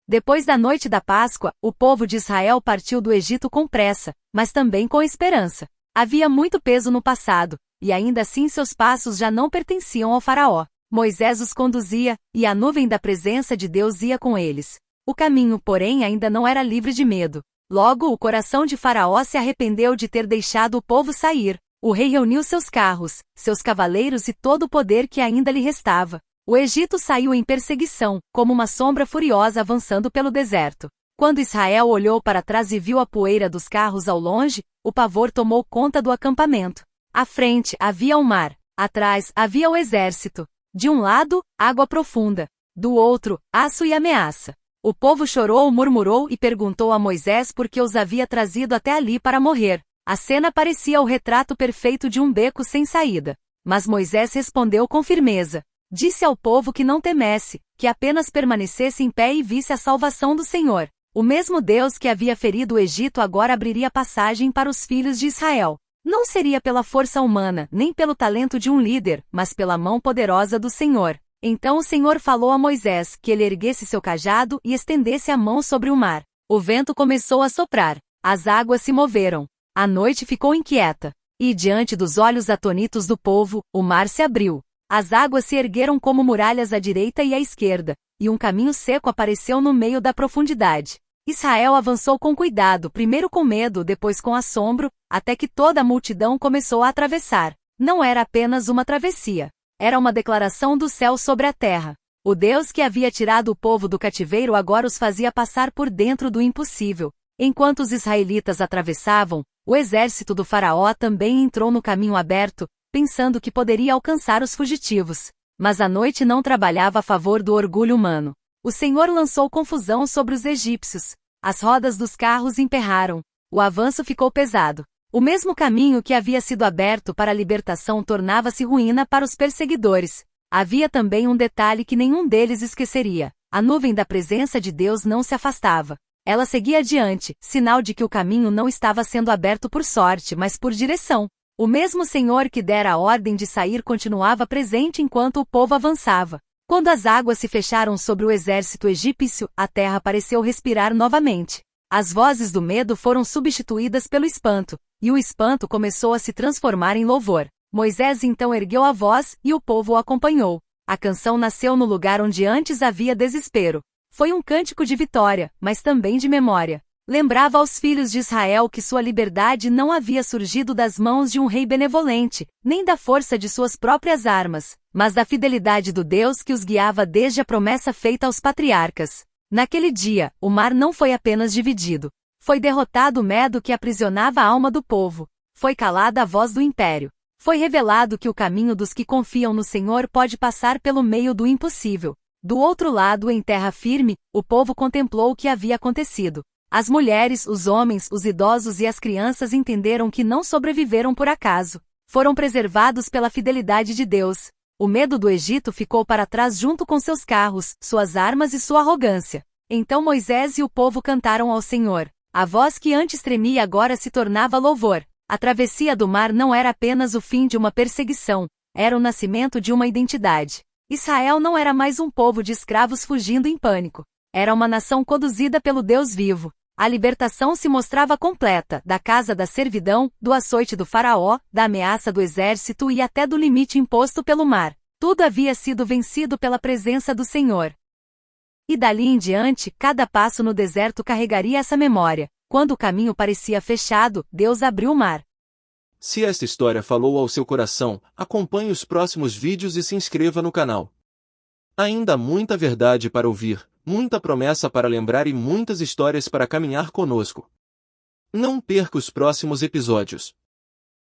Depois da noite da Páscoa, o povo de Israel partiu do Egito com pressa, mas também com esperança. Havia muito peso no passado, e ainda assim seus passos já não pertenciam ao faraó. Moisés os conduzia, e a nuvem da presença de Deus ia com eles. O caminho, porém, ainda não era livre de medo. Logo, o coração de Faraó se arrependeu de ter deixado o povo sair. O rei reuniu seus carros, seus cavaleiros e todo o poder que ainda lhe restava. O Egito saiu em perseguição, como uma sombra furiosa avançando pelo deserto. Quando Israel olhou para trás e viu a poeira dos carros ao longe, o pavor tomou conta do acampamento. À frente havia o mar, atrás havia o exército. De um lado, água profunda. Do outro, aço e ameaça. O povo chorou, murmurou e perguntou a Moisés por que os havia trazido até ali para morrer. A cena parecia o retrato perfeito de um beco sem saída. Mas Moisés respondeu com firmeza. Disse ao povo que não temesse, que apenas permanecesse em pé e visse a salvação do Senhor. O mesmo Deus que havia ferido o Egito agora abriria passagem para os filhos de Israel. Não seria pela força humana, nem pelo talento de um líder, mas pela mão poderosa do Senhor. Então o Senhor falou a Moisés que ele erguesse seu cajado e estendesse a mão sobre o mar. O vento começou a soprar. As águas se moveram. A noite ficou inquieta. E diante dos olhos atônitos do povo, o mar se abriu. As águas se ergueram como muralhas à direita e à esquerda, e um caminho seco apareceu no meio da profundidade. Israel avançou com cuidado, primeiro com medo, depois com assombro, até que toda a multidão começou a atravessar. Não era apenas uma travessia. Era uma declaração do céu sobre a terra. O Deus que havia tirado o povo do cativeiro agora os fazia passar por dentro do impossível. Enquanto os israelitas atravessavam, o exército do faraó também entrou no caminho aberto, pensando que poderia alcançar os fugitivos. Mas a noite não trabalhava a favor do orgulho humano. O Senhor lançou confusão sobre os egípcios. As rodas dos carros emperraram. O avanço ficou pesado. O mesmo caminho que havia sido aberto para a libertação tornava-se ruína para os perseguidores. Havia também um detalhe que nenhum deles esqueceria. A nuvem da presença de Deus não se afastava. Ela seguia adiante, sinal de que o caminho não estava sendo aberto por sorte, mas por direção. O mesmo Senhor que dera a ordem de sair continuava presente enquanto o povo avançava. Quando as águas se fecharam sobre o exército egípcio, a terra pareceu respirar novamente. As vozes do medo foram substituídas pelo espanto, e o espanto começou a se transformar em louvor. Moisés então ergueu a voz, e o povo o acompanhou. A canção nasceu no lugar onde antes havia desespero. Foi um cântico de vitória, mas também de memória. Lembrava aos filhos de Israel que sua liberdade não havia surgido das mãos de um rei benevolente, nem da força de suas próprias armas, mas da fidelidade do Deus que os guiava desde a promessa feita aos patriarcas. Naquele dia, o mar não foi apenas dividido. Foi derrotado o medo que aprisionava a alma do povo. Foi calada a voz do império. Foi revelado que o caminho dos que confiam no Senhor pode passar pelo meio do impossível. Do outro lado, em terra firme, o povo contemplou o que havia acontecido. As mulheres, os homens, os idosos e as crianças entenderam que não sobreviveram por acaso. Foram preservados pela fidelidade de Deus. O medo do Egito ficou para trás junto com seus carros, suas armas e sua arrogância. Então Moisés e o povo cantaram ao Senhor. A voz que antes tremia agora se tornava louvor. A travessia do mar não era apenas o fim de uma perseguição, era o nascimento de uma identidade. Israel não era mais um povo de escravos fugindo em pânico. Era uma nação conduzida pelo Deus vivo. A libertação se mostrava completa, da casa da servidão, do açoite do faraó, da ameaça do exército e até do limite imposto pelo mar. Tudo havia sido vencido pela presença do Senhor. E dali em diante, cada passo no deserto carregaria essa memória. Quando o caminho parecia fechado, Deus abriu o mar. Se esta história falou ao seu coração, acompanhe os próximos vídeos e se inscreva no canal. Ainda há muita verdade para ouvir, muita promessa para lembrar e muitas histórias para caminhar conosco. Não perca os próximos episódios.